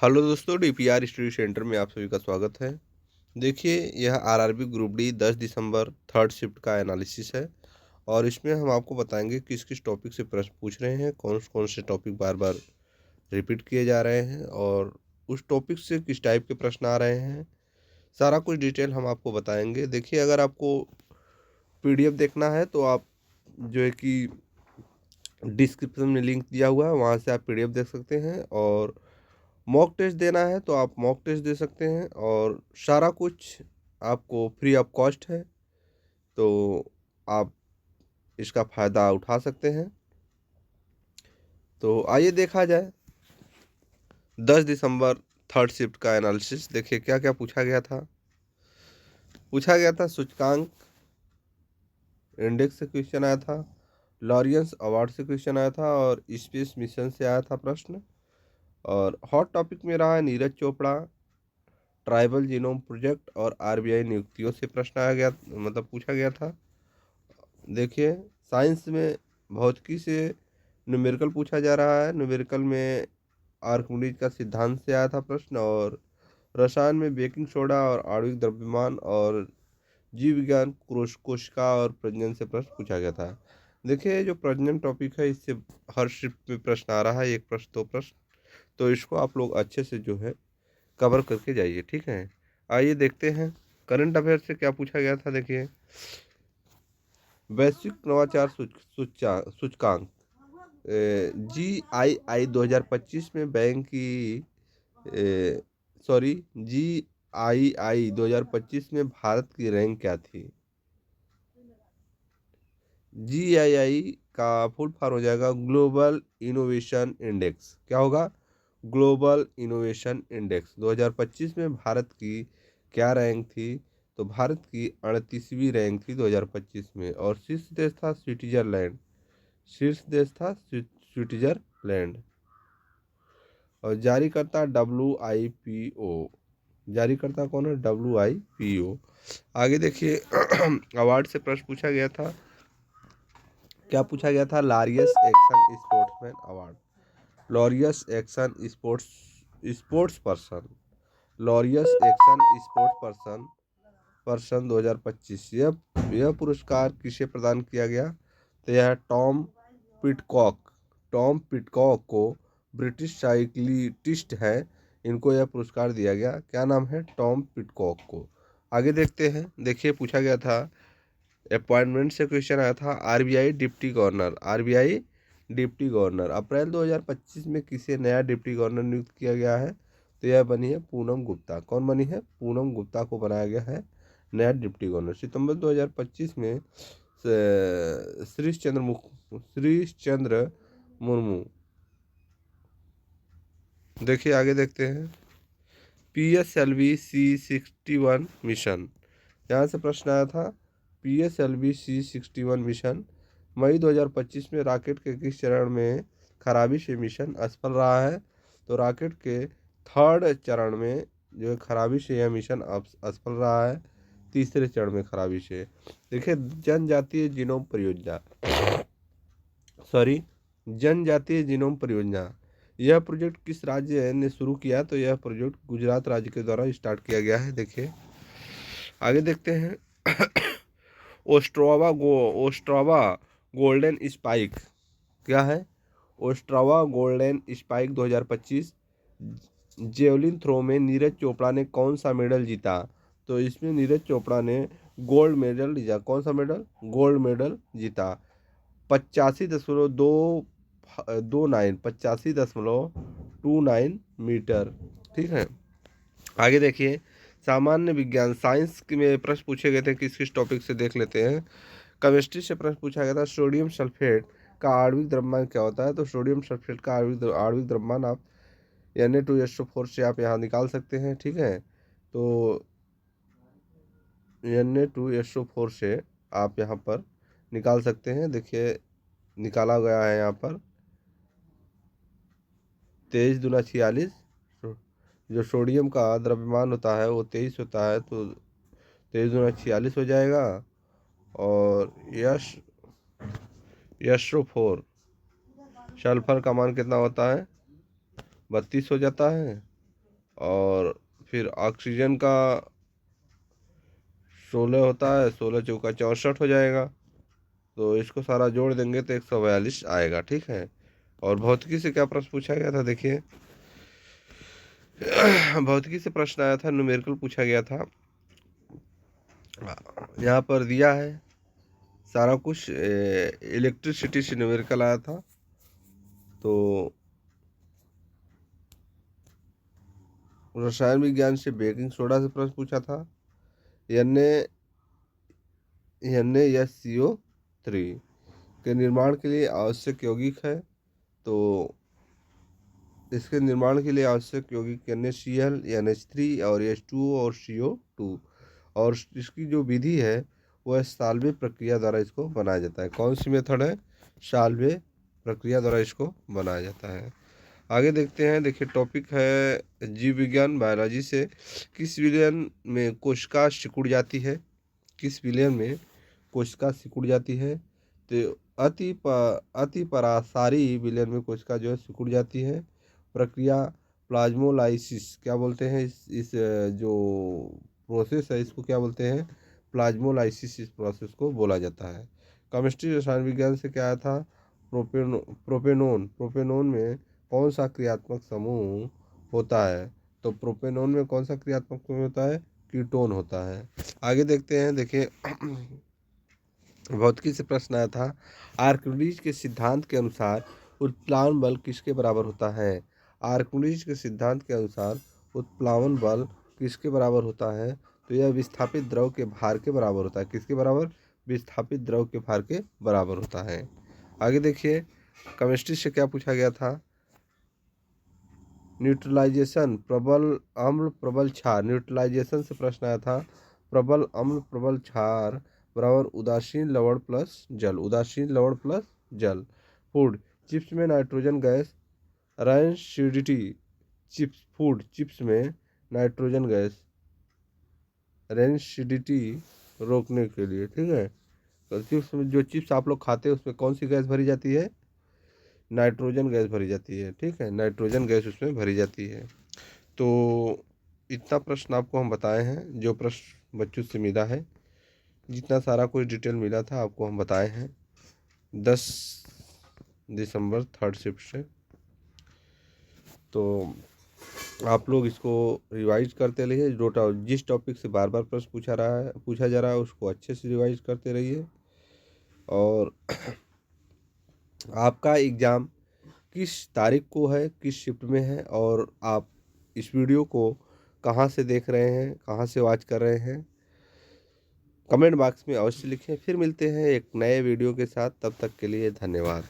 Hello दोस्तों, DPR study centre में आप सभी का स्वागत है। देखिए, यह आरआरबी ग्रुप डी 10 दिसंबर थर्ड शिफ्ट का एनालिसिस है और इसमें हम आपको बताएंगे किस किस टॉपिक से प्रश्न पूछ रहे हैं, कौन कौन से टॉपिक बार बार रिपीट किए जा रहे हैं और उस टॉपिक से किस टाइप के प्रश्न आ रहे हैं। सारा कुछ डिटेल हम आपको बताएंगे। देखिए, अगर आपको पीडीएफ देखना है तो आप जो है कि डिस्क्रिप्शन में लिंक दिया हुआ है, वहाँ से आप पीडीएफ देख सकते हैं। और मॉक टेस्ट देना है तो आप मॉक टेस्ट दे सकते हैं और सारा कुछ आपको फ्री ऑफ कॉस्ट है, तो आप इसका फ़ायदा उठा सकते हैं। तो आइए देखा जाए 10 दिसंबर थर्ड शिफ्ट का एनालिसिस। देखिए क्या क्या पूछा गया था सूचकांक इंडेक्स से क्वेश्चन आया था, लॉरियंस अवार्ड से क्वेश्चन आया था और स्पेस मिशन से आया था प्रश्न। और हॉट टॉपिक में रहा है Neeraj Chopra, tribal genome project और आरबीआई नियुक्तियों से प्रश्न आया गया, मतलब पूछा गया था। देखिए, साइंस में भौतिकी से न्यूमेरिकल पूछा जा रहा है। न्यूमेरिकल में आर्किमिडीज का सिद्धांत से आया था प्रश्न। और रसायन में बेकिंग सोडा और आणविक द्रव्यमान और जीव विज्ञान कोशिका और प्रजनन से प्रश्न पूछा गया था। देखिए, जो प्रजनन टॉपिक है इससे हर शिफ्ट में प्रश्न आ रहा है, एक प्रश्न दो प्रश्न, तो इसको आप लोग अच्छे से जो है कवर करके जाइए, ठीक है। आइए देखते हैं करंट अफेयर से क्या पूछा गया था। देखिए, वैश्विक नवाचार सूचकांक GII 2025 में बैंक की सॉरी GII 2025 में भारत की रैंक क्या थी। GII का फुल फॉर्म हो जाएगा ग्लोबल इनोवेशन इंडेक्स। क्या होगा? ग्लोबल इनोवेशन इंडेक्स 2025 में भारत की क्या रैंक थी? तो भारत की 38वीं रैंक थी 2025 में। और शीर्ष देश था स्विट्जरलैंड। स्विट्जरलैंड। और जारीकर्ता WIPO। जारीकर्ता कौन है? WIPO। आगे देखिए अवार्ड से प्रश्न पूछा गया था। क्या पूछा गया था? Laureus action sportsman award. Laureus action sports person. Laureus action sports person 2025। यह पुरस्कार किसे प्रदान किया गया? तो यह टॉम पिटकॉक को ब्रिटिश साइक्लिस्ट है, इनको यह पुरस्कार दिया गया। क्या नाम है? टॉम पिटकॉक को। आगे देखते हैं। देखिए, पूछा गया था अपॉइंटमेंट से क्वेश्चन आया था। आरबीआई डिप्टी गवर्नर अप्रैल 2025 में किसे नया डिप्टी गवर्नर नियुक्त किया गया है? तो यह बनी है पूनम गुप्ता। कौन बनी है? पूनम गुप्ता को बनाया गया है नया डिप्टी गवर्नर। सितंबर 2025 में श्रीश चंद्र मुर्मू। देखिए, आगे देखते हैं। PSLV C61 मिशन, यहाँ से प्रश्न आया था। PSLV C61 मिशन मई 2025 में रॉकेट के किस चरण में खराबी से मिशन असफल रहा है? तो रॉकेट के थर्ड चरण में जो है खराबी से यह मिशन असफल रहा है, तीसरे चरण में खराबी से। देखिए, जनजातीय जीनोम परियोजना, यह प्रोजेक्ट किस राज्य ने शुरू किया? तो यह प्रोजेक्ट गुजरात राज्य के द्वारा स्टार्ट किया गया है। देखिए, आगे देखते हैं ओस्ट्रावा गोल्डन स्पाइक क्या है? Ostrava golden spike 2025। Javelin throw में नीरज चोपड़ा ने कौन सा मेडल जीता? तो इसमें नीरज चोपड़ा ने गोल्ड मेडल जीता। कौन सा मेडल? गोल्ड मेडल जीता। 85.29 मीटर, ठीक है। आगे देखिए, सामान्य विज्ञान साइंस में प्रश्न पूछे गए थे किस किस टॉपिक से, देख लेते हैं। केमिस्ट्री से प्रश्न पूछा गया था सोडियम सल्फेट का आणविक द्रव्यमान क्या होता है? तो सोडियम सल्फेट का आणविक द्रव्यमान आप Na2SO4 से आप यहाँ निकाल सकते हैं, ठीक है। तो Na2SO4 से आप यहाँ पर निकाल सकते हैं। देखिए, निकाला गया है यहाँ पर 23 दूना 46। जो सोडियम का द्रव्यमान होता है वो 23 होता है, तो 23 दूना 46 हो जाएगा। और SO4 सल्फर का मान कितना होता है? 32 हो जाता है। और फिर ऑक्सीजन का 16 होता है, 16 चौका 64 हो जाएगा। तो इसको सारा जोड़ देंगे तो 142 आएगा, ठीक है। और भौतिकी से क्या प्रश्न पूछा गया था, देखिए। भौतिकी से प्रश्न आया था, न्यूमेरिकल पूछा गया था। यहाँ पर दिया है सारा कुछ, इलेक्ट्रिसिटी से न्यूमेरिकल आया था। तो रसायन विज्ञान से बेकिंग सोडा से प्रश्न पूछा था। NaCO3 के निर्माण के लिए आवश्यक यौगिक है। तो इसके निर्माण के लिए आवश्यक यौगिक NaCl, NH3 और H2O और CO2। और इसकी जो विधि है वह साल्वे प्रक्रिया द्वारा इसको बनाया जाता है। कौन सी मेथड है? साल्वे प्रक्रिया द्वारा इसको बनाया जाता है। आगे देखते हैं, देखिए टॉपिक है जीव विज्ञान, बायोलॉजी से। किस विलयन में कोशिका सिकुड़ जाती है? किस विलयन में कोशिका सिकुड़ जाती है? तो अति परासारी विलयन में कोशिका जो है सिकुड़ जाती है। प्रक्रिया प्लाज्मोलाइसिस क्या बोलते हैं? इस जो प्रोसेस है इसको क्या बोलते हैं? प्लाज्मोलाइसिस, इस प्रोसेस को बोला जाता है। केमिस्ट्री रसायन विज्ञान से क्या आया था? प्रोपेनोन में कौन सा क्रियात्मक समूह होता है? तो प्रोपेनोन में कौन सा क्रियात्मक समूह होता है? कीटोन होता है। आगे देखते हैं, देखिए भौतिकी से प्रश्न आया था, आर्किमिडीज के सिद्धांत के अनुसार उत्प्लावन बल किसके बराबर होता है? आर्किमिडीज के सिद्धांत के अनुसार उत्प्लावन बल किसके बराबर होता है? तो यह विस्थापित द्रव के भार के बराबर होता है। किसके बराबर? विस्थापित द्रव के भार के बराबर होता है। आगे देखिए, केमिस्ट्री से क्या पूछा गया था? न्यूट्रलाइजेशन, प्रबल अम्ल प्रबल क्षार। न्यूट्रलाइजेशन से प्रश्न आया था, प्रबल अम्ल प्रबल क्षार बराबर उदासीन लवण प्लस जल। उदासीन लवण प्लस जल। फूड, चिप्स में nitrogen gas, rancidity. Chips, food chips में नाइट्रोजन गैस रैंसिडिटी रोकने के लिए, ठीक है। तो चिप्स में, जो चिप्स आप लोग खाते हैं उसमें कौन सी गैस भरी जाती है? नाइट्रोजन गैस भरी जाती है, ठीक है। नाइट्रोजन गैस उसमें भरी जाती है। तो इतना प्रश्न आपको हम बताए हैं, जो प्रश्न बच्चों से मिला है, जितना सारा कुछ डिटेल मिला था आपको हम बताए हैं 10 दिसंबर थर्ड शिफ्ट से। तो आप लोग इसको रिवाइज करते रहिए। जिस टॉपिक से बार बार प्रश्न पूछा जा रहा है उसको अच्छे से रिवाइज करते रहिए। और आपका एग्ज़ाम किस तारीख को है, किस शिफ्ट में है, और आप इस वीडियो को कहाँ से देख रहे हैं, कहाँ से वॉच कर रहे हैं, कमेंट बॉक्स में अवश्य लिखें। फिर मिलते हैं एक नए वीडियो के साथ, तब तक के लिए धन्यवाद।